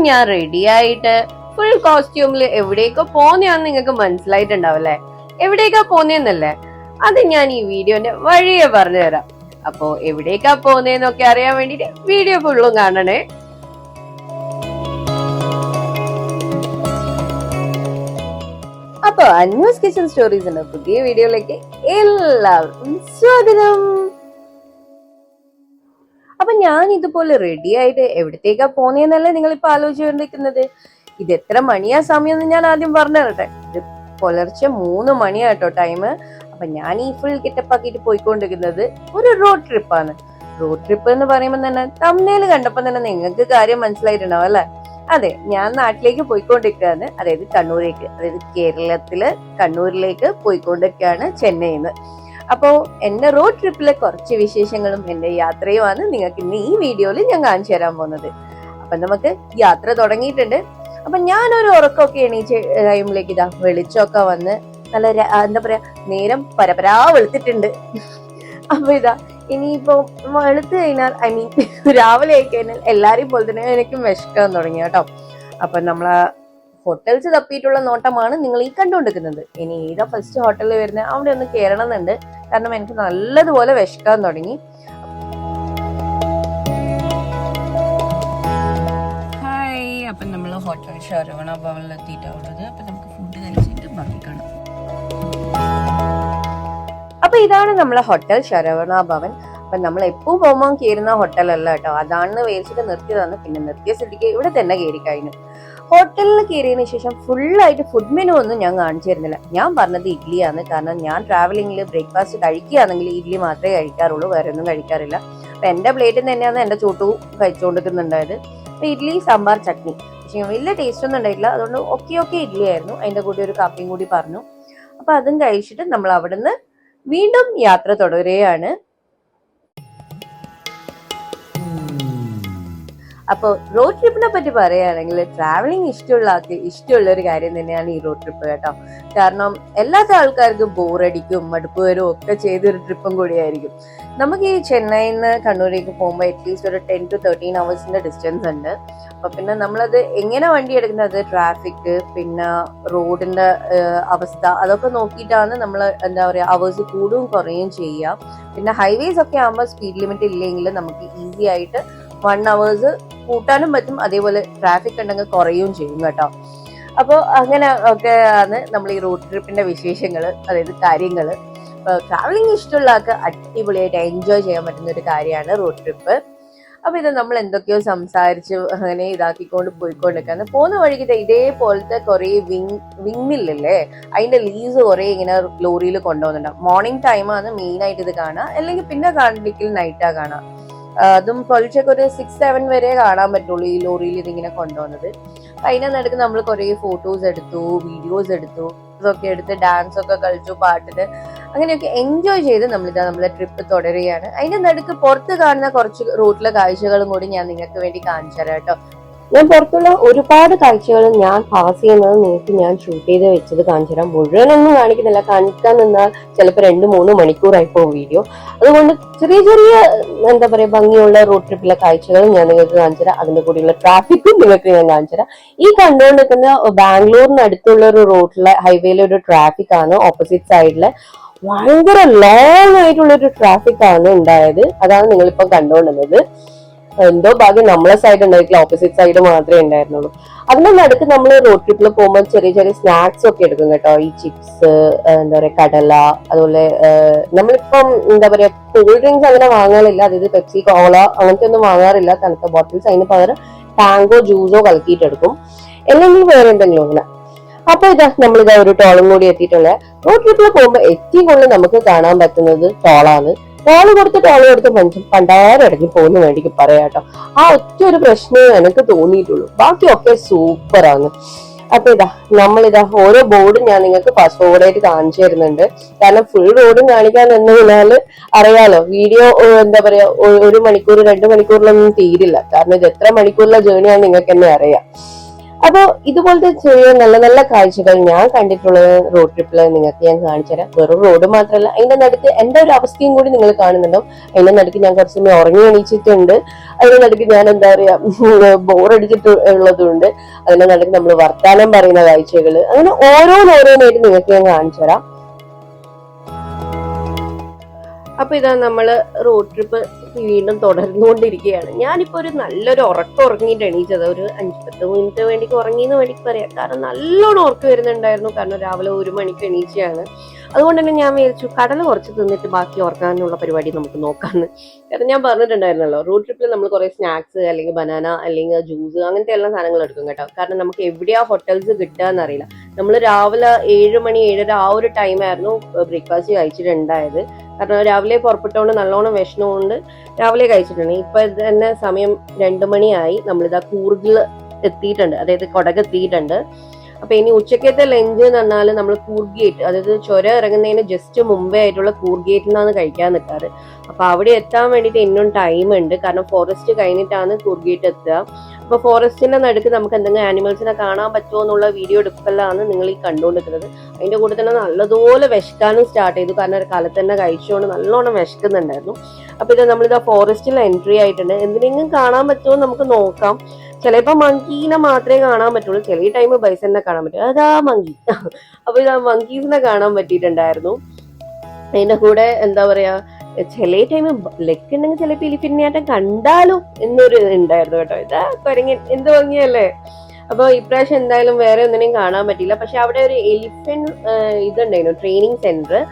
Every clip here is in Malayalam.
ഞാൻ റെഡി ആയിട്ട് ഫുൾ കോസ്റ്റ്യൂമില് എവിടേക്കോ പോന്നെയാന്ന് നിങ്ങൾക്ക് മനസ്സിലായിട്ടുണ്ടാവല്ലേ? എവിടേക്കാ പോന്നേന്നല്ലേ? അത് ഞാൻ ഈ വീഡിയോന്റെ വഴിയെ പറഞ്ഞു തരാം. അപ്പോ എവിടേക്കാ പോന്നേന്നൊക്കെ അറിയാൻ വേണ്ടിട്ട് വീഡിയോ ഫുള്ളും കാണണേ. അപ്പൊ അന്യൂസ് കിച്ചൺ സ്റ്റോറീസിന്റെ പുതിയ വീഡിയോയിലേക്ക് എല്ലാവർക്കും സ്വാഗതം. അപ്പൊ ഞാൻ ഇതുപോലെ റെഡി ആയിട്ട് എവിടത്തേക്കാ പോന്നേന്നല്ലേ നിങ്ങൾ ഇപ്പൊ ആലോചിച്ചുകൊണ്ടിരിക്കുന്നത്. ഇത് എത്ര മണിയാ സമയം എന്ന് ഞാൻ ആദ്യം പറഞ്ഞു തരട്ടെ. ഇത് പുലർച്ചെ 3 മണിയാട്ടോ ടൈം. അപ്പൊ ഞാൻ ഈ ഫുൾ ഗെറ്റപ്പാക്കിട്ട് പോയിക്കൊണ്ടിരിക്കുന്നത് ഒരു റോഡ് ട്രിപ്പാണ്. റോഡ് ട്രിപ്പ് എന്ന് പറയുമ്പോൾ തന്നെ തമ്മില് കണ്ടപ്പോ തന്നെ നിങ്ങൾക്ക് കാര്യം മനസ്സിലായിട്ടുണ്ടാവും അല്ലെ? അതെ, ഞാൻ നാട്ടിലേക്ക് പോയിക്കൊണ്ടിരിക്കുകയാണ്. അതായത് കണ്ണൂരേക്ക്, അതായത് കേരളത്തില് കണ്ണൂരിലേക്ക് പോയിക്കൊണ്ടിരിക്കുകയാണ് ചെന്നൈന്ന്. അപ്പോ എന്റെ റോഡ് ട്രിപ്പിലെ കുറച്ച് വിശേഷങ്ങളും എന്റെ യാത്രയുമാണ് നിങ്ങൾക്ക് ഇന്ന് ഈ വീഡിയോയിൽ ഞാൻ കാണിച്ചു തരാൻ പോകുന്നത്. അപ്പൊ നമുക്ക് യാത്ര തുടങ്ങിയിട്ടുണ്ട്. അപ്പൊ ഞാനൊരു ഉറക്കമൊക്കെ എണീച്ച ടൈമിലേക്ക് ഇതാ വെളിച്ചമൊക്കെ വന്ന് നല്ല എന്താ പറയാ, നേരം പരപരാ വെളുത്തിട്ടുണ്ട്. അപ്പൊ ഇതാ ഇനിയിപ്പോ വെളുത്ത് കഴിഞ്ഞാൽ രാവിലെ ആയി കഴിഞ്ഞാൽ എല്ലാരെയും പോലെ തന്നെ എനിക്കും വിശക്കാൻ തുടങ്ങി കേട്ടോ. അപ്പൊ നമ്മളെ ഹോട്ടൽസ് തപ്പിയിട്ടുള്ള നോട്ടമാണ് നിങ്ങൾ ഈ കണ്ടുകൊണ്ടിരിക്കുന്നത്. ഇനി ഏതാ ഫസ്റ്റ് ഹോട്ടലിൽ വരുന്നത് അവിടെ ഒന്ന് കയറണം എന്നുണ്ട്. കാരണം എനിക്ക് നല്ലതുപോലെ വിശക്കാൻ തുടങ്ങി. ഹായ്, അപ്പൊ നമ്മള് ഹോട്ടൽ ശരവണ ഭവനിൽ എത്തിയിട്ടുള്ളത്. അപ്പൊ നമുക്ക് ഫുഡ് കഴിച്ചിട്ട് ബാക്കി കാണാം. അപ്പൊ ഇതാണ് നമ്മളെ ഹോട്ടൽ ശരവണ ഭവൻ. അപ്പൊ നമ്മൾ എപ്പോഴും പോകുമ്പോൾ കയറുന്ന ഹോട്ടലല്ല കേട്ടോ, അതാണെന്ന് വേടിച്ചിട്ട് നിർത്തിയതാണ്. പിന്നെ നിർത്തിയ സ്ഥിതിക്ക് ഇവിടെ തന്നെ കയറി കഴിഞ്ഞു. ഹോട്ടലിൽ കയറിയതിനു ശേഷം ഫുള്ളായിട്ട് ഫുഡ് മെനു ഒന്നും ഞാൻ കാണിച്ചു തരുന്നില്ല. ഞാൻ പറഞ്ഞത് ഇഡ്ഡലിയാണ്. കാരണം ഞാൻ ട്രാവലിംഗിൽ ബ്രേക്ക്ഫാസ്റ്റ് കഴിക്കുകയാണെങ്കിൽ ഇഡ്ഡലി മാത്രമേ കഴിക്കാറുള്ളൂ, വേറെ ഒന്നും കഴിക്കാറില്ല. അപ്പൊ എന്റെ പ്ലേറ്റിൽ തന്നെയാണ് എന്റെ ചോട്ടു കഴിച്ചുകൊണ്ടിരിക്കുന്നുണ്ടായത്. അപ്പൊ ഇഡ്ഡലി, സാമ്പാർ, ചട്നി. പക്ഷെ വലിയ ടേസ്റ്റ് ഒന്നും ഉണ്ടായിട്ടില്ല. അതുകൊണ്ട് ഒക്കെ ഇഡ്ഡലി ആയിരുന്നു. അതിന്റെ കൂടെ ഒരു കാപ്പിയും കൂടി പറഞ്ഞു. അപ്പൊ അതും കഴിച്ചിട്ട് നമ്മൾ അവിടുന്ന് വീണ്ടും യാത്ര തുടരുകയാണ്. അപ്പൊ റോഡ് ട്രിപ്പിനെ പറ്റി പറയുകയാണെങ്കിൽ ട്രാവലിംഗ് ഇഷ്ടമുള്ള ആൾക്ക് ഇഷ്ടമുള്ള ഒരു കാര്യം തന്നെയാണ് ഈ റോഡ് ട്രിപ്പ് കേട്ടോ. കാരണം എല്ലാത്ത ആൾക്കാർക്കും ബോറടിക്കും, മടുപ്പ് വരും ഒക്കെ ചെയ്തൊരു ട്രിപ്പും കൂടിയായിരിക്കും. നമുക്ക് ഈ ചെന്നൈയിൽ നിന്ന് കണ്ണൂരേക്ക് പോകുമ്പോൾ അറ്റ്ലീസ്റ്റ് ഒരു 10 to 13 hours ഡിസ്റ്റൻസ് ഉണ്ട്. അപ്പൊ പിന്നെ നമ്മളത് എങ്ങനെ വണ്ടി എടുക്കുന്നത്, ട്രാഫിക്, പിന്നെ റോഡിന്റെ അവസ്ഥ, അതൊക്കെ നോക്കിയിട്ടാണ് നമ്മൾ എന്താ പറയാ അവേഴ്സ് കൂടുകയും കുറയുകയും ചെയ്യുക. പിന്നെ ഹൈവേസ് ഒക്കെ ആകുമ്പോൾ സ്പീഡ് ലിമിറ്റ് ഇല്ലെങ്കിൽ നമുക്ക് ഈസി ആയിട്ട് 1 hour കൂട്ടാനും പറ്റും. അതേപോലെ ട്രാഫിക് ഉണ്ടെങ്കിൽ കുറയുകയും ചെയ്യും കേട്ടോ. അപ്പോൾ അങ്ങനെ ഒക്കെ ആണ് നമ്മൾ ഈ റോഡ് ട്രിപ്പിന്റെ വിശേഷങ്ങൾ, അതായത് കാര്യങ്ങൾ. ട്രാവലിംഗ് ഇഷ്ടമുള്ള ആൾക്ക് അടിപൊളിയായിട്ട് എൻജോയ് ചെയ്യാൻ പറ്റുന്ന ഒരു കാര്യമാണ് റോഡ് ട്രിപ്പ്. അപ്പൊ ഇത് നമ്മൾ എന്തൊക്കെയോ സംസാരിച്ച് അങ്ങനെ ഇതാക്കിക്കൊണ്ട് പോയിക്കൊണ്ടിരിക്കാന്ന് പോകുന്ന വഴിക്ക് ഇതേപോലത്തെ കുറെ വിങ്മില്ലേ, അതിന്റെ ലീവ്സ് കുറെ ഇങ്ങനെ ലോറിയിൽ കൊണ്ടുപോകുന്നുണ്ടാവും. മോർണിംഗ് ടൈമാണ് മെയിൻ ആയിട്ട് ഇത് കാണാം, അല്ലെങ്കിൽ പിന്നെ കാണിക്കൽ നൈറ്റാ കാണാം. അതും പൊളിച്ചൊക്കെ ഒരു 6-7 വരെ കാണാൻ പറ്റുള്ളൂ ഈ ലോറിയിൽ ഇതിങ്ങനെ കൊണ്ടുപോകുന്നത്. അതിനെ നടുക്ക് നമ്മൾ കുറെ ഫോട്ടോസ് എടുത്തു, വീഡിയോസ് എടുത്തു, ഇതൊക്കെ എടുത്ത് ഡാൻസ് ഒക്കെ കളിച്ചു, പാട്ടിന് അങ്ങനെയൊക്കെ എൻജോയ് ചെയ്ത് നമ്മളെ ട്രിപ്പ് തുടരുകയാണ്. അതിന്റെ നടുക്ക് പുറത്ത് കാണുന്ന കുറച്ച് റോഡിലെ കാഴ്ചകളും കൂടി ഞാൻ നിങ്ങൾക്ക് വേണ്ടി കാണിച്ചു തരാം കേട്ടോ. ഞാൻ പുറത്തുള്ള ഒരുപാട് കാഴ്ചകൾ ഞാൻ പാസ് ചെയ്യുന്നത് നിങ്ങൾക്ക് ഞാൻ ഷൂട്ട് ചെയ്ത് വെച്ചത് കാണിച്ചു തരാം. മുഴുവനൊന്നും കാണിക്കുന്നില്ല, കാണിക്കാൻ നിന്നാൽ ചിലപ്പോൾ 2-3 മണിക്കൂറായി പോകും വീഡിയോ. അതുകൊണ്ട് ചെറിയ ചെറിയ എന്താ പറയാ ഭംഗിയുള്ള റോഡ് ട്രിപ്പിലെ കാഴ്ചകളും ഞാൻ നിങ്ങൾക്ക് കാണിച്ചു തരാം. അതിന്റെ കൂടെയുള്ള ട്രാഫിക്കും നിങ്ങൾക്ക് ഞാൻ കാണിച്ചു തരാം. ഈ കണ്ടുകൊണ്ടിരിക്കുന്ന ബാംഗ്ലൂരിന് അടുത്തുള്ള ഒരു റോഡിലെ ഹൈവേയിലെ ഒരു ട്രാഫിക് ആണ്. ഓപ്പോസിറ്റ് സൈഡിലെ ഭയങ്കര ലോങ് ആയിട്ടുള്ള ഒരു ട്രാഫിക് ആണ് ഉണ്ടായത്. അതാണ് നിങ്ങളിപ്പോ കണ്ടുകൊണ്ടിരുന്നത്. എന്തോ ഭാഗ്യം നമ്മളെ സൈഡ് ഉണ്ടായിട്ടില്ല, ഓപ്പോസിറ്റ് സൈഡ് മാത്രമേ ഉണ്ടായിരുന്നുള്ളൂ. അതിന്റെ നടുക്ക് നമ്മൾ റോഡ് ട്രിപ്പിൽ പോകുമ്പോൾ ചെറിയ ചെറിയ സ്നാക്സ് ഒക്കെ എടുക്കും കേട്ടോ. ഈ ചിപ്സ്, എന്താ പറയാ കടല, അതുപോലെ നമ്മളിപ്പം എന്താ പറയാ കൂൾ ഡ്രിങ്ക്സ് അങ്ങനെ വാങ്ങാറില്ല. അതായത് പെപ്സി, കോള അങ്ങനത്തെ ഒന്നും വാങ്ങാറില്ല, തണുത്ത ബോട്ടിൽസ്. അതിന് പകരം ടാങ്കോ ജ്യൂസോ കലക്കിയിട്ടെടുക്കും, അല്ലെങ്കിൽ വേറെ എന്തെങ്കിലും അങ്ങനെ. അപ്പൊ നമ്മളിതാ ഒരു ടോളും കൂടി എത്തിയിട്ടുള്ള. റോഡ് ട്രിപ്പിൽ പോകുമ്പോൾ ഏറ്റവും കൂടുതൽ നമുക്ക് കാണാൻ പറ്റുന്നത് ടോളാണ്. ടോള് കൊടുത്ത് മനുഷ്യൻ പണ്ടാരടങ്ങി പോകുന്ന വേണ്ടിക്ക് പറയാട്ടോ. ആ ഒറ്റ ഒരു പ്രശ്നമേ എനിക്ക് തോന്നിയിട്ടുള്ളൂ, ബാക്കിയൊക്കെ സൂപ്പറാണ്. അപ്പൊ നമ്മളിതാ ഓരോ ബോർഡും ഞാൻ നിങ്ങൾക്ക് ഫാസ്റ്റ് ഫോർവേഡായിട്ട് കാണിച്ചു തരുന്നുണ്ട്. കാരണം ഫുൾ റോഡും കാണിക്കാൻ നിന്ന് കഴിഞ്ഞാല് അറിയാലോ, വീഡിയോ എന്താ പറയാ 1 മണിക്കൂർ 2 മണിക്കൂറിലൊന്നും തീരില്ല. കാരണം ഇത് എത്ര മണിക്കൂറിലെ ജേർണിയാന്ന് നിങ്ങൾക്ക് തന്നെ അറിയാം. അപ്പൊ ഇതുപോലത്തെ ചെറിയ നല്ല നല്ല കാഴ്ചകൾ ഞാൻ കണ്ടിട്ടുള്ളത് റോഡ് ട്രിപ്പിൽ നിങ്ങൾക്ക് ഞാൻ കാണിച്ചുതരാം. വെറും റോഡ് മാത്രമല്ല, അതിന്റെ നടുക്ക് എന്റെ ഒരു അവസ്ഥയും കൂടി നിങ്ങൾ കാണുന്നുണ്ടാവും. അതിന്റെ നടുക്ക് ഞാൻ കുറച്ച് സമയം ഉറങ്ങി എണീച്ചിട്ടുണ്ട്. അതിന്റെ നടുക്ക് ഞാൻ എന്താ പറയാ ബോറടിച്ചിട്ട് ഉള്ളതുണ്ട്. അതിന്റെ നടുക്ക് നമ്മൾ വർത്താനം പറയുന്ന കാഴ്ചകൾ, അങ്ങനെ ഓരോന്നോരോന്നായിട്ട് നിങ്ങൾക്ക് ഞാൻ കാണിച്ചു തരാം. അപ്പൊ ഇതാ നമ്മള് റോഡ് ട്രിപ്പ് വീണ്ടും തുടർന്നുകൊണ്ടിരിക്കുകയാണ്. ഞാനിപ്പോ ഒരു നല്ലൊരു ഉറക്കം ഉറങ്ങിയിട്ട് എണീച്ചത്. ഒരു 5-10 മിനിറ്റ് വേണ്ടിക്ക് ഉറങ്ങിയെന്ന് വേണ്ടിക്ക് പറയാം. കാരണം നല്ലോണം ഉറക്കം വരുന്നുണ്ടായിരുന്നു. കാരണം രാവിലെ 1 മണിക്ക് എണീച്ചയാണ്. അതുകൊണ്ട് തന്നെ ഞാൻ വിചാരിച്ചു കടല കുറച്ച് തിന്നിട്ട് ബാക്കി ഉറങ്ങാനുള്ള പരിപാടി നമുക്ക് നോക്കാന്ന്. കാരണം ഞാൻ പറഞ്ഞിട്ടുണ്ടായിരുന്നല്ലോ, റോഡ് ട്രിപ്പിൽ നമ്മൾ കുറെ സ്നാക്സ് അല്ലെങ്കിൽ ബനാന അല്ലെങ്കിൽ ജ്യൂസ് അങ്ങനത്തെ എല്ലാ സാധനങ്ങൾ എടുക്കും കേട്ടോ. കാരണം നമുക്ക് എവിടെയാ ഹോട്ടൽസ് കിട്ടുക എന്നറിയില്ല. നമ്മൾ രാവിലെ 7 മണി 7:30 ആ ഒരു ടൈമായിരുന്നു ബ്രേക്ക്ഫാസ്റ്റ് കഴിച്ചിട്ടുണ്ടായത്. കാരണം രാവിലെ പുറപ്പെട്ടോണ്ട് നല്ലോണം വിഷമമുണ്ട്, രാവിലെ കഴിച്ചിട്ടുണ്ട്. ഇപ്പൊ തന്നെ സമയം 2 മണിയായി. നമ്മളിതാ കൂർഗിൽ എത്തിയിട്ടുണ്ട്, അതായത് കൊടക് എത്തിയിട്ടുണ്ട്. അപ്പൊ ഇനി ഉച്ചക്കത്തെ ലഞ്ച് എന്ന് പറഞ്ഞാൽ നമ്മൾ കൂർഗേറ്റ്, അതായത് ചുരം ഇറങ്ങുന്നതിന് ജസ്റ്റ് മുമ്പേ ആയിട്ടുള്ള കൂർഗേറ്റിൽ നിന്നാണ് കഴിക്കാൻ നിൽക്കാറ്. അപ്പൊ അവിടെ എത്താൻ വേണ്ടിയിട്ട് ഇന്നും ടൈം ഉണ്ട്. കാരണം ഫോറസ്റ്റ് കഴിഞ്ഞിട്ടാണ് കൂർഗേറ്റ് എത്തുക. അപ്പൊ ഫോറസ്റ്റിന്റെ നടുക്ക് നമുക്ക് എന്തെങ്കിലും ആനിമൽസിനെ കാണാൻ പറ്റുമോ എന്നുള്ള വീഡിയോ എടുക്കലാണ് നിങ്ങൾ ഈ കണ്ടുകൊണ്ടിരിക്കുന്നത്. അതിന്റെ കൂടെ തന്നെ നല്ലതുപോലെ വിശക്കാനും സ്റ്റാർട്ട് ചെയ്തു. കാരണം ഒരു കാലത്ത് തന്നെ കഴിച്ചുകൊണ്ട് നല്ലോണം വിശക്കുന്നുണ്ടായിരുന്നു. അപ്പൊ ഇത് നമ്മളിതാ ഫോറസ്റ്റിൽ എൻട്രി ആയിട്ടുണ്ട്. എന്തിനെങ്കിലും കാണാൻ പറ്റുമോ നമുക്ക് നോക്കാം. ചിലപ്പോ മങ്കീനെ മാത്രമേ കാണാൻ പറ്റുള്ളൂ, ചില ടൈം ബൈസനെ കാണാൻ പറ്റും. അതാ മങ്കി. അപ്പൊ ഇതാ മങ്കീസിനെ കാണാൻ പറ്റിയിട്ടുണ്ടായിരുന്നു. അതിന്റെ കൂടെ എന്താ പറയാ, ചില ടൈം ലക്ക് ഉണ്ടെങ്കിൽ ചിലപ്പോ എലിഫന്റിനായിട്ടും കണ്ടാലും എന്നൊരു ഉണ്ടായിരുന്നു കേട്ടോ. ഇതാ കൊരങ്ങൻ, എന്ത് ഭംഗിയല്ലേ. അപ്പൊ ഇപ്രാവശ്യം എന്തായാലും വേറെ ഒന്നിനെയും കാണാൻ പറ്റില്ല. പക്ഷെ അവിടെ ഒരു എലിഫന്റ് ഇതുണ്ടായിരുന്നു, ട്രെയിനിങ് സെന്റർ.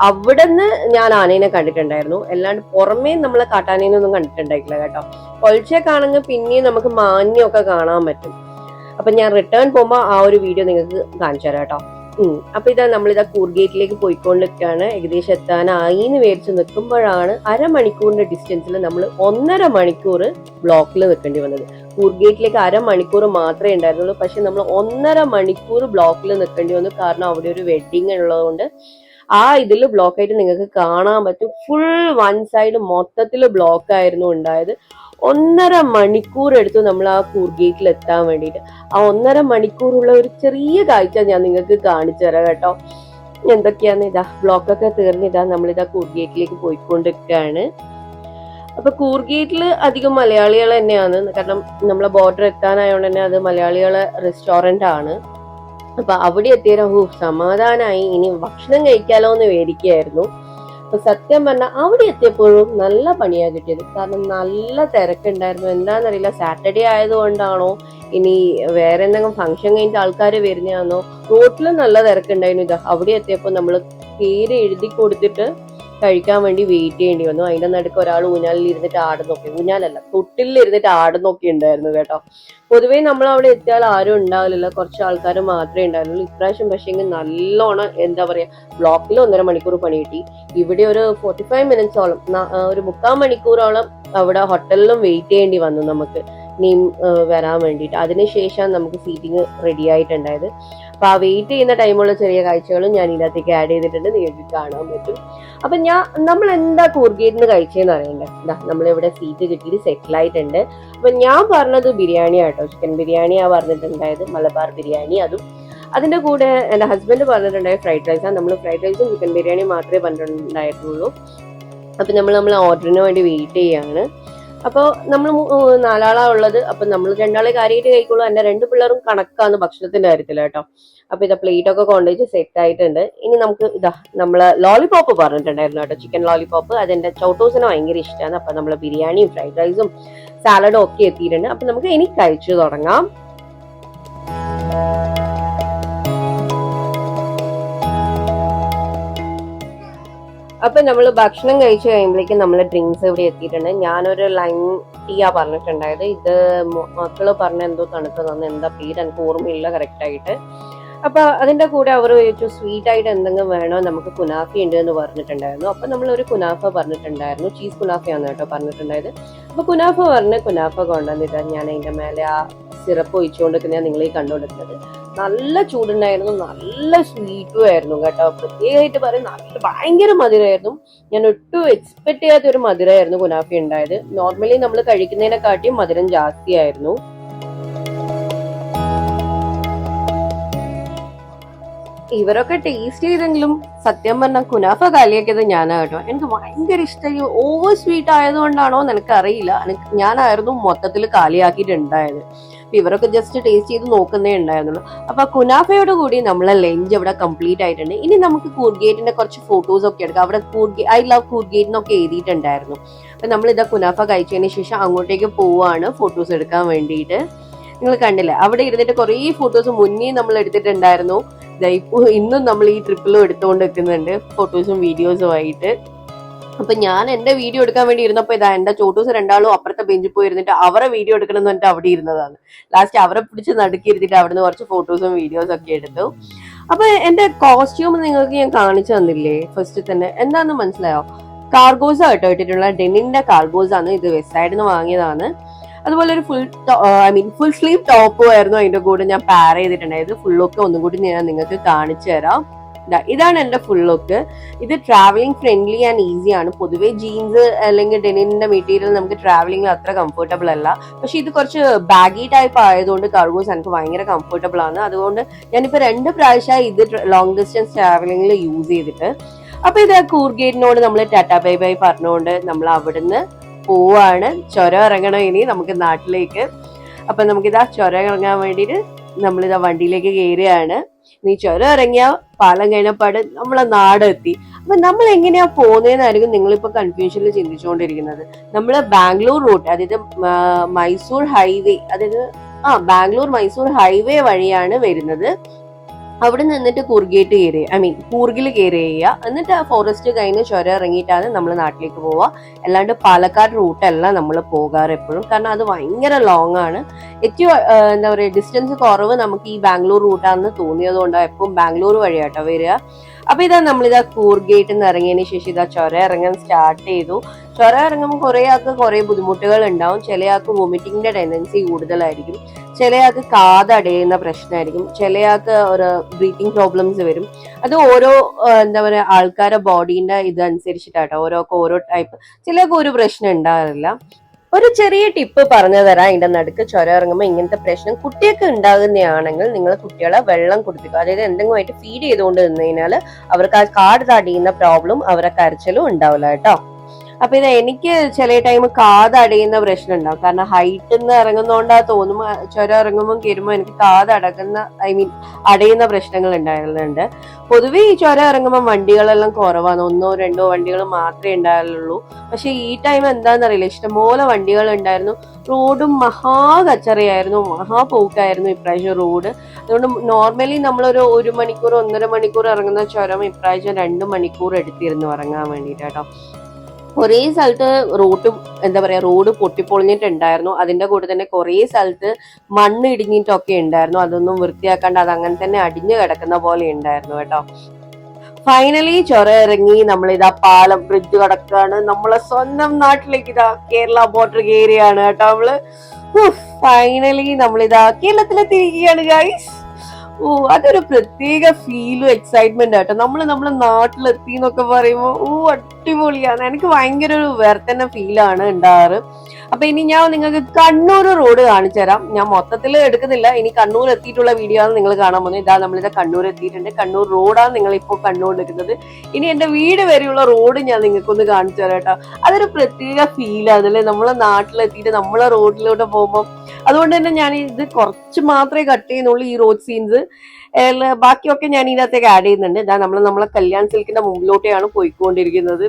അവിടുന്ന് ഞാൻ ആനേനെ കണ്ടിട്ടുണ്ടായിരുന്നു. അല്ലാണ്ട് പുറമേ നമ്മളെ കാട്ടാനേനൊന്നും കണ്ടിട്ടുണ്ടായിട്ടില്ല കേട്ടോ. കൊൽച്ചക്കാണെങ്കിൽ പിന്നെയും നമുക്ക് മാന്യമൊക്കെ കാണാൻ പറ്റും. അപ്പൊ ഞാൻ റിട്ടേൺ പോകുമ്പോ ആ ഒരു വീഡിയോ നിങ്ങൾക്ക് കാണിച്ചു തരാം കേട്ടോ. അപ്പൊ ഇതാ നമ്മളിതാ കൂർഗേറ്റിലേക്ക് പോയിക്കൊണ്ടിരിക്കുകയാണ്. ഏകദേശം എത്താനായി എന്ന് വിചാരിച്ച് നിൽക്കുമ്പോഴാണ് അരമണിക്കൂറിന്റെ ഡിസ്റ്റൻസിൽ നമ്മൾ 1.5 മണിക്കൂർ ബ്ലോക്കിൽ നിൽക്കേണ്ടി വന്നത്. കൂർഗേറ്റിലേക്ക് അരമണിക്കൂർ മാത്രമേ ഉണ്ടായിരുന്നുള്ളൂ. പക്ഷെ നമ്മൾ 1.5 മണിക്കൂർ ബ്ലോക്കിൽ നിൽക്കേണ്ടി വന്നു. കാരണം അവിടെ ഒരു വെഡിങ് ഉള്ളതുകൊണ്ട് ആ ഇതിൽ ബ്ലോക്ക് ആയിട്ട് നിങ്ങൾക്ക് കാണാൻ പറ്റും. ഫുൾ വൺ സൈഡ് മൊത്തത്തിൽ ബ്ലോക്ക് ആയിരുന്നു ഉണ്ടായത്. 1.5 മണിക്കൂർ എടുത്തു നമ്മൾ ആ കൂർഗേറ്റിൽ എത്താൻ വേണ്ടിയിട്ട്. ആ 1.5 മണിക്കൂറുള്ള ഒരു ചെറിയ കാഴ്ച ഞാൻ നിങ്ങൾക്ക് കാണിച്ചു തരാം കേട്ടോ. എന്തൊക്കെയാന്ന് ഇതാ ബ്ലോക്കൊക്കെ തീർന്നിതാ നമ്മളിതാ കൂർഗേറ്റിലേക്ക് പോയിക്കൊണ്ടിരിക്കുകയാണ്. അപ്പൊ കൂർഗേറ്റില് അധികം മലയാളികൾ തന്നെയാണ്. കാരണം നമ്മളെ ബോർഡർ എത്താനായോണ്ട് തന്നെ അത് മലയാളികളെ റെസ്റ്റോറന്റ് ആണ്. അപ്പൊ അവിടെ എത്തിയ സമാധാനായി, ഇനി ഭക്ഷണം കഴിക്കാലോ എന്ന് മേടിക്കുകയായിരുന്നു. അപ്പൊ സത്യം പറഞ്ഞാൽ അവിടെ എത്തിയപ്പോഴും നല്ല പണിയാ കിട്ടിയത്. കാരണം നല്ല തിരക്കുണ്ടായിരുന്നു. എന്താണെന്നറിയില്ല, സാറ്റർഡേ ആയതുകൊണ്ടാണോ ഇനി വേറെ എന്തെങ്കിലും ഫംഗ്ഷൻ കഴിഞ്ഞിട്ട് ആൾക്കാർ വരുന്നതാണോ, റോട്ടിലും നല്ല തിരക്കുണ്ടായിരുന്നു. ഇതാ അവിടെ എത്തിയപ്പോ നമ്മൾ പേര് എഴുതി കൊടുത്തിട്ട് കഴിക്കാൻ വേണ്ടി വെയിറ്റ് ചെയ്യേണ്ടി വന്നു. അതിന്റെ നടുക്ക് ഒരാൾ ഊഞ്ഞാലിൽ ഇരുന്നിട്ട് ആടുന്നൊക്കെ, ഊഞ്ഞാലല്ല തൊട്ടിലിൽ ഇരുന്നിട്ട് ആടുന്നൊക്കെ ഉണ്ടായിരുന്നു കേട്ടോ. പൊതുവേ നമ്മൾ അവിടെ എത്തിയാൽ ആരും ഉണ്ടാവില്ല, കുറച്ച് ആൾക്കാർ മാത്രമേ ഉണ്ടായിരുന്നുള്ളൂ. ഇപ്രാവശ്യം പക്ഷേ നല്ലോണം എന്താ പറയാ, ബ്ലോക്കിൽ 1.5 മണിക്കൂർ പണി കിട്ടി. ഇവിടെ ഒരു 45 മിനിറ്റ്സോളം, ഒരു 3/4 മണിക്കൂറോളം അവിടെ ഹോട്ടലിലും വെയിറ്റ് ചെയ്യേണ്ടി വന്നു നമുക്ക് ഇനിയും വരാൻ വേണ്ടിയിട്ട്. അതിനുശേഷം നമുക്ക് സീറ്റിംഗ് റെഡി ആയിട്ടുണ്ടായത്. അപ്പൊ ആ വെയിറ്റ് ചെയ്യുന്ന ടൈമുള്ള ചെറിയ കാഴ്ചകളും ഞാൻ ഇതിനകത്തേക്ക് ആഡ് ചെയ്തിട്ടുണ്ട്, നിങ്ങൾക്ക് കാണാൻ പറ്റും. അപ്പൊ നമ്മൾ എന്താ കൂർഗേറ്റിന് കഴിച്ചതെന്ന് അറിയണ്ടേ. എന്താ നമ്മളിവിടെ സീറ്റ് കിട്ടിയിട്ട് സെറ്റിൽ ആയിട്ടുണ്ട്. അപ്പൊ ഞാൻ പറഞ്ഞത് ബിരിയാണി ആട്ടോ, ചിക്കൻ ബിരിയാണിയാ പറഞ്ഞിട്ടുണ്ടായത്, മലബാർ ബിരിയാണി. അതും അതിന്റെ കൂടെ എന്റെ ഹസ്ബൻഡ് പറഞ്ഞിട്ടുണ്ടായ ഫ്രൈഡ് റൈസാണ്. നമ്മൾ ഫ്രൈഡ് റൈസും ചിക്കൻ ബിരിയാണിയും മാത്രമേ പറഞ്ഞിട്ടുണ്ടായിരുന്നുള്ളൂ. അപ്പൊ നമ്മൾ ഓർഡറിന് വേണ്ടി വെയിറ്റ് ചെയ്യാണ്. അപ്പോൾ നമ്മൾ 4 ആളാ ഉള്ളത്. അപ്പൊ നമ്മൾ 2 ആളെ കാര്യമായിട്ട് കഴിക്കുള്ളൂ. എന്റെ 2 പിള്ളേരും കണക്കാണ് ഭക്ഷണത്തിന്റെ കാര്യത്തിൽ കേട്ടോ. അപ്പൊ ഇതാ പ്ലേറ്റ് ഒക്കെ കൊണ്ടുപോയി സെറ്റ് ആയിട്ടുണ്ട്. ഇനി നമുക്ക് ഇതാ നമ്മള് ലോലിപോപ്പ് പറഞ്ഞിട്ടുണ്ടായിരുന്നു കേട്ടോ, ചിക്കൻ ലോലിപോപ്പ്. അതെന്റെ ചോട്ടോസിന് ഭയങ്കര ഇഷ്ടമാണ്. അപ്പൊ നമ്മള് ബിരിയാണിയും ഫ്രൈഡ് റൈസും സാലഡും ഒക്കെ എത്തിയിട്ടുണ്ട്. അപ്പൊ നമുക്ക് ഇനി കഴിച്ചു തുടങ്ങാം. അപ്പൊ നമ്മൾ ഭക്ഷണം കഴിച്ചു കഴിയുമ്പോഴേക്കും നമ്മൾ ഡ്രിങ്ക്സ് ഇവിടെ എത്തിയിട്ടുണ്ട്. ഞാനൊരു ലൈം ടീയാ പറഞ്ഞിട്ടുണ്ടായത്. ഇത് മക്കള് പറഞ്ഞ എന്തോ തണുത്ത് തന്നെ, എന്താ പേര് എനിക്ക് ഓർമ്മയില്ല കറക്റ്റ് ആയിട്ട്. അപ്പൊ അതിന്റെ കൂടെ അവർ ചോദിച്ചു സ്വീറ്റ് ആയിട്ട് എന്തെങ്കിലും വേണോ, നമുക്ക് കുനാഫ ഉണ്ട് എന്ന് പറഞ്ഞിട്ടുണ്ടായിരുന്നു. അപ്പൊ നമ്മളൊരു കുനാഫ പറഞ്ഞിട്ടുണ്ടായിരുന്നു, ചീസ് കുനാഫയാണ് കേട്ടോ പറഞ്ഞിട്ടുണ്ടായത്. അപ്പൊ കുനാഫ പറഞ്ഞ് കുനാഫ കൊണ്ടുവന്നിട്ട് ഞാൻ അതിന്റെ മേലെ ആ സിറപ്പ് ഒഴിച്ചുകൊണ്ടിരിക്കുന്ന നിങ്ങൾ ഈ കണ്ടുകൊണ്ടിരുന്നത്. നല്ല ചൂടുണ്ടായിരുന്നു, നല്ല സ്വീറ്റും ആയിരുന്നു കേട്ടോ. പ്രത്യേകമായിട്ട് പറയും, നല്ല ഭയങ്കര മധുരമായിരുന്നു. ഞാൻ ഒട്ടും എക്സ്പെക്ട് ചെയ്യാത്ത ഒരു മധുരമായിരുന്നു കുനാഫ ഉണ്ടായത്. നോർമലി നമ്മൾ കഴിക്കുന്നതിനെക്കാട്ടിയും മധുരം ജാസ്തിയായിരുന്നു. ഇവരൊക്കെ ടേസ്റ്റ് ചെയ്തെങ്കിലും സത്യം പറഞ്ഞാൽ കുനാഫ കാലിയാക്കിയത് ഞാനാ കേട്ടോ. എനിക്ക് ഭയങ്കര ഇഷ്ടമായി. ഓവർ സ്വീറ്റ് ആയതുകൊണ്ടാണോ എന്ന് എനിക്കറിയില്ല, ഞാനായിരുന്നു മൊത്തത്തിൽ കാലിയാക്കിയിട്ടുണ്ടായത്. ഇവരൊക്കെ ജസ്റ്റ് ടേസ്റ്റ് ചെയ്ത് നോക്കുന്നേ ഉണ്ടായിരുന്നുള്ളൂ. അപ്പൊ കുനാഫയോട് കൂടി നമ്മളെ ലഞ്ച് ഇവിടെ കംപ്ലീറ്റ് ആയിട്ടുണ്ട്. ഇനി നമുക്ക് കൂർഗേറ്റിന്റെ കുറച്ച് ഫോട്ടോസ് ഒക്കെ എടുക്കാം. അവിടെ ഐ ലവ് കൂർഗേറ്റ് എന്നൊക്കെ എഴുതിയിട്ടുണ്ടായിരുന്നു. അപ്പൊ നമ്മൾ ഇതാ കുനാഫ കഴിച്ചതിന് ശേഷം അങ്ങോട്ടേക്ക് പോവാണ് ഫോട്ടോസ് എടുക്കാൻ വേണ്ടിയിട്ട്. നിങ്ങൾ കണ്ടില്ലേ, അവിടെ ഇരുന്നിട്ട് കുറേ ഫോട്ടോസ് മുന്നേ നമ്മൾ എടുത്തിട്ടുണ്ടായിരുന്നു. ഇന്നും നമ്മൾ ഈ ട്രിപ്പിലും എടുത്തുകൊണ്ട് വെക്കുന്നുണ്ട് ഫോട്ടോസും വീഡിയോസും ആയിട്ട്. അപ്പൊ ഞാൻ എന്റെ വീഡിയോ എടുക്കാൻ വേണ്ടി ഇരുന്നപ്പോ ഇതാ എന്റെ ചോട്ടൂസ് രണ്ടാളും അപ്പുറത്തെ ബെഞ്ചിൽ പോയി ഇരുന്നിട്ട് അവരെ വീഡിയോ എടുക്കണം എന്ന് പറഞ്ഞിട്ട് അവിടെ ഇരുന്നതാണ്. ലാസ്റ്റ് അവരെ പിടിച്ച് നടുക്കി ഇരുത്തിട്ട് അവിടുന്ന് കുറച്ച് ഫോട്ടോസും വീഡിയോസും ഒക്കെ എടുത്തു. അപ്പൊ എന്റെ കോസ്റ്റ്യൂം നിങ്ങൾക്ക് ഞാൻ കാണിച്ചു തന്നില്ലേ ഫസ്റ്റ് തന്നെ, എന്താന്ന് മനസ്സിലായോ? കാർഗോസ് ആട്ടോ ഇട്ടിട്ടുള്ള ഡെനിന്റെ കാർഗോസ് ആണ്. ഇത് വെസ്റ്റ് സൈഡിൽ നിന്ന് വാങ്ങിയതാണ്. അതുപോലെ ഒരു ഫുൾ സ്ലീവ് ടോപ്പും ആയിരുന്നു അതിന്റെ കൂടെ ഞാൻ പാർ ചെയ്തിട്ടുണ്ടായത്. ഫുൾ ലുക്ക് ഒന്നും കൂടി ഞാൻ നിങ്ങൾക്ക് കാണിച്ചു തരാം. ഇതാണ് എന്റെ ഫുൾ ലുക്ക്. ഇത് ട്രാവലിംഗ് ഫ്രണ്ട്ലി ആൻഡ് ഈസി ആണ്. പൊതുവേ ജീൻസ് അല്ലെങ്കിൽ ഡെനിമിന്റെ മെറ്റീരിയൽ നമുക്ക് ട്രാവലിംഗിൽ അത്ര കംഫർട്ടബിൾ അല്ല. പക്ഷെ ഇത് കുറച്ച് ബാഗി ടൈപ്പ് ആയതുകൊണ്ട് കാർഗോസ് എനിക്ക് ഭയങ്കര കംഫർട്ടബിൾ ആണ്. അതുകൊണ്ട് ഞാനിപ്പോ 2 പ്രാവശ്യമായി ഇത് ലോങ് ഡിസ്റ്റൻസ് ട്രാവലിംഗിൽ യൂസ് ചെയ്തിട്ട്. അപ്പൊ ഇത് കൂർഗേറ്റിനോട് നമ്മൾ ടാറ്റാ ബൈ ബൈ പറഞ്ഞുകൊണ്ട് നമ്മൾ അവിടുന്ന് പോവാണ്. ചുരം ഇറങ്ങണം ഇനി നമുക്ക് നാട്ടിലേക്ക്. അപ്പൊ നമുക്കിതാ ചുരം ഇറങ്ങാൻ വേണ്ടിയിട്ട് നമ്മളിതാ വണ്ടിയിലേക്ക് കയറുകയാണ്. നീ ചുരം ഇറങ്ങിയ പാലം കഴിഞ്ഞപ്പാട് നമ്മളെ നാടെത്തി. അപ്പൊ നമ്മൾ എങ്ങനെയാ പോകുന്നതെന്നായിരിക്കും നിങ്ങളിപ്പോ കൺഫ്യൂഷനിൽ ചിന്തിച്ചുകൊണ്ടിരിക്കുന്നത്. നമ്മള് ബാംഗ്ലൂർ റൂട്ട്, അതായത് മൈസൂർ ഹൈവേ, അതായത് ബാംഗ്ലൂർ മൈസൂർ ഹൈവേ വഴിയാണ് വരുന്നത്. അവിടെ നിന്നിട്ട് കൂർഗേറ്റ് കൂർഗിൽ കയറി ചെയ്യുക. എന്നിട്ട് ആ ഫോറസ്റ്റ് കഴിഞ്ഞ് ചുരം ഇറങ്ങിയിട്ടാണ് നമ്മൾ നാട്ടിലേക്ക് പോവുക. അല്ലാണ്ട് പാലക്കാട് റൂട്ടല്ല നമ്മൾ പോകാറ് എപ്പോഴും, കാരണം അത് ഭയങ്കര ലോങ് ആണ്. ഏറ്റവും എന്താ പറയുക, ഡിസ്റ്റൻസ് കുറവ് നമുക്ക് ഈ ബാംഗ്ലൂർ റൂട്ടാണെന്ന് തോന്നിയത് കൊണ്ടാണ് എപ്പോഴും ബാംഗ്ലൂർ വഴിയാട്ടോ വരിക. അപ്പൊ ഇതാ നമ്മളിതാ കൂർഗേറ്റ് നിന്ന് ഇറങ്ങിയതിന് ശേഷം ഇതാ ചുരം ഇറങ്ങാൻ സ്റ്റാർട്ട് ചെയ്തു. ചുരം ഇറങ്ങുമ്പോൾ കുറെ ആൾക്ക് കുറെ ബുദ്ധിമുട്ടുകൾ ഉണ്ടാവും. ചില ആൾക്ക് വൊമിറ്റിങ്ങിന്റെ ടെൻഡൻസി കൂടുതലായിരിക്കും, ചില ആൾക്ക് കാതടയുന്ന പ്രശ്നമായിരിക്കും, ചില ആൾക്ക് ഒരു ബ്രീത്തിങ് പ്രോബ്ലംസ് വരും. അത് ഓരോ എന്താ പറയാ ആൾക്കാരുടെ ബോഡീന്റെ ഇതനുസരിച്ചിട്ടാട്ടോ, ഓരോ ടൈപ്പ്. ചിലർക്ക് ഒരു പ്രശ്നം ഉണ്ടാകില്ല. ഒരു ചെറിയ ടിപ്പ് പറഞ്ഞു തരാം. അതിന്റെ നടുക്ക് ചുരം ഇറങ്ങുമ്പോൾ ഇങ്ങനത്തെ പ്രശ്നം കുട്ടിയൊക്കെ ഉണ്ടാകുന്നതാണെങ്കിൽ നിങ്ങൾ കുട്ടികളെ വെള്ളം കുടിപ്പിക്കുക. അതായത് എന്തെങ്കിലുമായിട്ട് ഫീഡ് ചെയ്തുകൊണ്ട് നിന്ന് കഴിഞ്ഞാൽ അവർക്ക് ആ കാട് തടയുന്ന പ്രോബ്ലം, അവരെ കരച്ചിലും ഉണ്ടാവില്ല കേട്ടോ. അപ്പൊ ഇത് എനിക്ക് ചില ടൈം കാതടയുന്ന പ്രശ്നം ഉണ്ടാവും. കാരണം ഹൈറ്റിൽ നിന്ന് ഇറങ്ങുന്നോണ്ടാ തോന്നുമ്പോ ചുരം ഇറങ്ങുമ്പോൾ കയറുമ്പോ എനിക്ക് അടയുന്ന പ്രശ്നങ്ങൾ ഉണ്ടാകുന്നുണ്ട്. പൊതുവെ ഈ ചുരം ഇറങ്ങുമ്പോൾ വണ്ടികളെല്ലാം കുറവാണ്, 1-2 വണ്ടികൾ മാത്രമേ ഉണ്ടാവുള്ളൂ. പക്ഷെ ഈ ടൈം എന്താണെന്നറിയില്ല, ഇഷ്ടംപോലെ വണ്ടികൾ ഉണ്ടായിരുന്നു. റോഡും മഹാ കച്ചറയായിരുന്നു, മഹാപോക്കായിരുന്നു ഇപ്രാവശ്യം റോഡ്. അതുകൊണ്ട് നോർമലി നമ്മളൊരു 1 മണിക്കൂർ 1.5 മണിക്കൂർ ഇറങ്ങുന്ന ചുരം ഇപ്രാവശ്യം 2 മണിക്കൂർ എടുത്തിരുന്നു ഇറങ്ങാൻ വേണ്ടിയിട്ട് കേട്ടോ. കുറേ സ്ഥലത്ത് റോഡ് പൊട്ടിപ്പൊളിഞ്ഞിട്ടുണ്ടായിരുന്നു. അതിന്റെ കൂടെ തന്നെ കുറേ സ്ഥലത്ത് മണ്ണ് ഇടിഞ്ഞിട്ടൊക്കെ ഉണ്ടായിരുന്നു. അതൊന്നും വൃത്തിയാക്കാണ്ട് അത് അങ്ങനെ തന്നെ അടിഞ്ഞു കിടക്കുന്ന പോലെ ഉണ്ടായിരുന്നു കേട്ടോ. ഫൈനലി ചുരം ഇറങ്ങി നമ്മളിതാ പാലം ബ്രിഡ്ജ് കടക്കാണ്. നമ്മളെ സ്വന്തം നാട്ടിലേക്ക് ഇതാ കേരള ബോർഡർ കയറിയാണ് കേട്ടോ നമ്മള്. ഫൈനലി നമ്മളിതാ കേരളത്തിലെത്തിയിരിക്കുകയാണ് ഗൈസ്. അതൊരു പ്രത്യേക ഫീലും എക്സൈറ്റ്മെന്റ് ആട്ടോ. നമ്മളെ നാട്ടിലെത്തി എന്നൊക്കെ പറയുമ്പോൾ അടിപൊളിയാണ്. എനിക്ക് ഭയങ്കര ഒരു വേറെ തന്നെ ഫീലാണ് ഉണ്ടാറ്. അപ്പൊ ഇനി ഞാൻ നിങ്ങൾക്ക് കണ്ണൂർ റോഡ് കാണിച്ചു തരാം. ഞാൻ മൊത്തത്തിൽ എടുക്കുന്നില്ല, ഇനി കണ്ണൂർ എത്തിയിട്ടുള്ള വീഡിയോ ആണ് നിങ്ങൾ കാണാൻ പോകുന്നത്. ഇതാ നമ്മളിതാ കണ്ണൂർ എത്തിയിട്ടുണ്ട്. കണ്ണൂർ റോഡാണ് നിങ്ങൾ ഇപ്പോൾ കണ്ടുകൊണ്ടിരിക്കുന്നത്. ഇനി എന്റെ വീട് വരെയുള്ള റോഡ് ഞാൻ നിങ്ങൾക്കൊന്ന് കാണിച്ചു തരാം കേട്ടോ. അതൊരു പ്രത്യേക ഫീലാണ് അല്ലേ, നമ്മളെ നാട്ടിലെത്തിയിട്ട് നമ്മളെ റോഡിലോട്ട് പോകുമ്പോൾ. അതുകൊണ്ട് തന്നെ ഞാൻ ഇത് കുറച്ച് മാത്രമേ കട്ട് ചെയ്യുന്നുള്ളൂ ഈ റോഡ് സീൻസ്. ബാക്കിയൊക്കെ ഞാൻ ഇതിനകത്തേക്ക് ആഡ് ചെയ്യുന്നുണ്ട്. ഇതാ നമ്മളെ കല്യാൺ സിൽക്കിന്റെ മുമ്പിലോട്ടെയാണ് പോയിക്കൊണ്ടിരിക്കുന്നത്.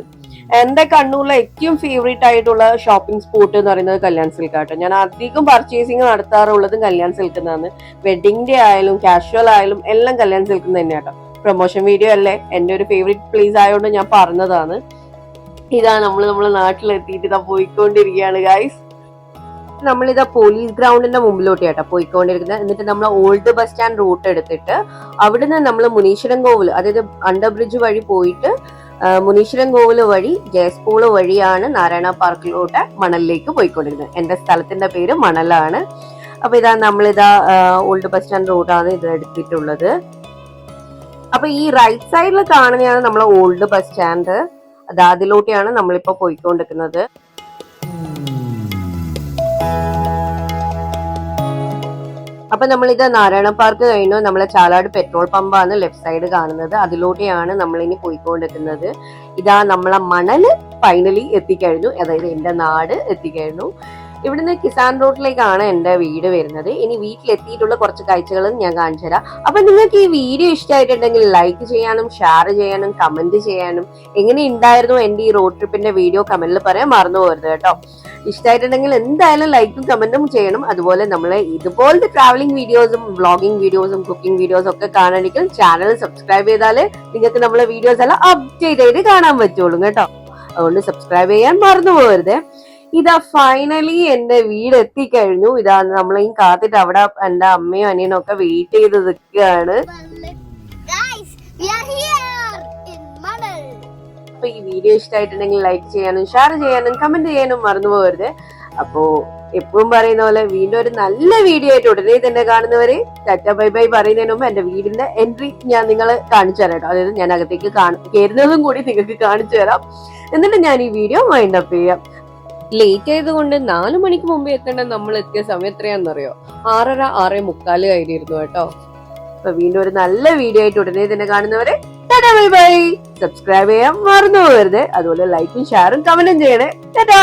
എന്റെ കണ്ണൂരിലെ ഏറ്റവും ഫേവറേറ്റ് ആയിട്ടുള്ള ഷോപ്പിംഗ് സ്പോട്ട് എന്ന് പറയുന്നത് കല്യാൺ സിൽക്ക് ആട്ടോ. ഞാൻ അധികം പർച്ചേസിങ് നടത്താറുള്ളതും കല്യാൺ സിൽക്ക് എന്നാണ്. വെഡിങ്ങിന്റെ ആയാലും കാഷ്വൽ ആയാലും എല്ലാം കല്യാൺ സിൽക്ക് തന്നെയാട്ടോ. പ്രൊമോഷൻ വീഡിയോ അല്ലേ, എന്റെ ഒരു ഫേവറേറ്റ് പ്ലേസ് ആയതുകൊണ്ട് ഞാൻ പറഞ്ഞതാണ്. ഇതാ നമ്മളെ നാട്ടിലെത്തിയിട്ട് ഇതാ പോയിക്കൊണ്ടിരിക്കുകയാണ് ഗൈസ്. നമ്മളിതാ പോലീസ് ഗ്രൗണ്ടിന്റെ മുമ്പിലോട്ട് കേട്ടോ പോയിക്കൊണ്ടിരിക്കുന്നത്. എന്നിട്ട് നമ്മൾ ഓൾഡ് ബസ് സ്റ്റാൻഡ് റൂട്ട് എടുത്തിട്ട് അവിടുന്ന് നമ്മൾ മുനീശ്വരൻ കോവിൽ, അതായത് അണ്ടർ ബ്രിഡ്ജ് വഴി പോയിട്ട് മുനീശ്വരൻ കോവിൽ വഴി ജയസ്കൂള് വഴിയാണ് നാരായണ പാർക്കിലോട്ട് മണലിലേക്ക് പോയിക്കൊണ്ടിരുന്നത്. എന്റെ സ്ഥലത്തിന്റെ പേര് മണലാണ്. അപ്പൊ ഇതാ നമ്മളിതാ ഓൾഡ് ബസ് സ്റ്റാൻഡ് റൂട്ടാണ് ഇത് എടുത്തിട്ടുള്ളത്. അപ്പൊ ഈ റൈറ്റ് സൈഡിൽ കാണുന്നതാണ് നമ്മളെ ഓൾഡ് ബസ് സ്റ്റാൻഡ്. അതിലോട്ടെയാണ് നമ്മളിപ്പോ പോയിക്കൊണ്ടിരിക്കുന്നത്. അപ്പൊ നമ്മളിത് നാരായണ പാർക്ക് കഴിഞ്ഞു നമ്മളെ ചാലാട് പെട്രോൾ പമ്പാണ് ലെഫ്റ്റ് സൈഡ് കാണുന്നത്. അതിലൂടെയാണ് നമ്മളിനി പോയിക്കൊണ്ടിരിക്കുന്നത്. ഇതാ നമ്മളെ മണല് ഫൈനലി എത്തിക്കഴിഞ്ഞു, അതായത് എന്റെ നാട് എത്തിക്കഴിഞ്ഞു. ഇവിടുന്ന് കിസാൻ റോഡിലേക്കാണ് എന്റെ വീട് വരുന്നത്. ഇനി വീട്ടിലെത്തിയിട്ടുള്ള കുറച്ച് കാഴ്ചകളും ഞാൻ കാണിച്ചു തരാം. അപ്പൊ നിങ്ങൾക്ക് ഈ വീഡിയോ ഇഷ്ടമായിട്ടുണ്ടെങ്കിൽ ലൈക്ക് ചെയ്യാനും ഷെയർ ചെയ്യാനും കമന്റ് ചെയ്യാനും, എങ്ങനെ ഉണ്ടായിരുന്നു എന്റെ ഈ റോഡ് ട്രിപ്പിന്റെ വീഡിയോ കമന്റിൽ പറയാൻ മറന്നു പോകരുത് കേട്ടോ. ഇഷ്ടമായിട്ടുണ്ടെങ്കിൽ എന്തായാലും ലൈക്കും കമന്റും ചെയ്യണം. അതുപോലെ നമ്മളെ ഇതുപോലത്തെ ട്രാവലിംഗ് വീഡിയോസും വ്ളോഗിംഗ് വീഡിയോസും കുക്കിംഗ് വീഡിയോസും ഒക്കെ കാണണമെങ്കിൽ ചാനൽ സബ്സ്ക്രൈബ് ചെയ്താലേ നിങ്ങൾക്ക് നമ്മളെ വീഡിയോസ് എല്ലാം അപ്ഡേറ്റ് ആയിട്ട് കാണാൻ പറ്റുള്ളൂ കേട്ടോ. അതുകൊണ്ട് സബ്സ്ക്രൈബ് ചെയ്യാൻ മറന്നു പോകരുത്. ഇതാ ഫൈനലി എന്റെ വീട് എത്തിക്കഴിഞ്ഞു. ഇതാ നമ്മളെയും കാത്തിട്ട് അവിടെ എന്റെ അമ്മയും അനിയനും ഒക്കെ വെയിറ്റ് ചെയ്ത് നിൽക്കുകയാണ്. അപ്പൊ ഈ വീഡിയോ ഇഷ്ടമായിട്ടുണ്ടെങ്കിൽ ലൈക്ക് ചെയ്യാനും ഷെയർ ചെയ്യാനും കമന്റ് ചെയ്യാനും മറന്നു പോകരുത്. അപ്പോ എപ്പോഴും പറയുന്ന പോലെ വീണ്ടും ഒരു നല്ല വീഡിയോ ആയിട്ട് ഉടനെ തന്നെ കാണുന്നവരെ ടാറ്റ ബൈ ബൈ പറയുന്നതിന് മുമ്പ് എന്റെ വീടിന്റെ എൻട്രി ഞാൻ നിങ്ങളെ കാണിച്ചു തരാം കേട്ടോ. അതായത് ഞാൻ അകത്തേക്ക് കയറുന്നതും കൂടി നിങ്ങൾക്ക് കാണിച്ചു തരാം. എന്നിട്ട് ഞാൻ ഈ വീഡിയോ വൈൻഡ് അപ്പ് ചെയ്യാം. ലേറ്റ് ആയതുകൊണ്ട് 4 മണിക്ക് മുമ്പ് എത്തേണ്ട നമ്മൾ എത്തിയ സമയം എത്രയാണെന്നറിയോ? 6:30 6:45 കഴിഞ്ഞിരുന്നു കേട്ടോ. അപ്പൊ വീണ്ടും ഒരു നല്ല വീഡിയോ ആയിട്ട് ഉടനെ തന്നെ കാണുന്നവരെ ടാറ്റാ ബൈ ബൈ. സബ്സ്ക്രൈബ് ചെയ്യാൻ മറന്നു പോകരുത്. അതുപോലെ ലൈക്കും ഷെയറും കമന്റും ചെയ്യണേ. ടാറ്റാ.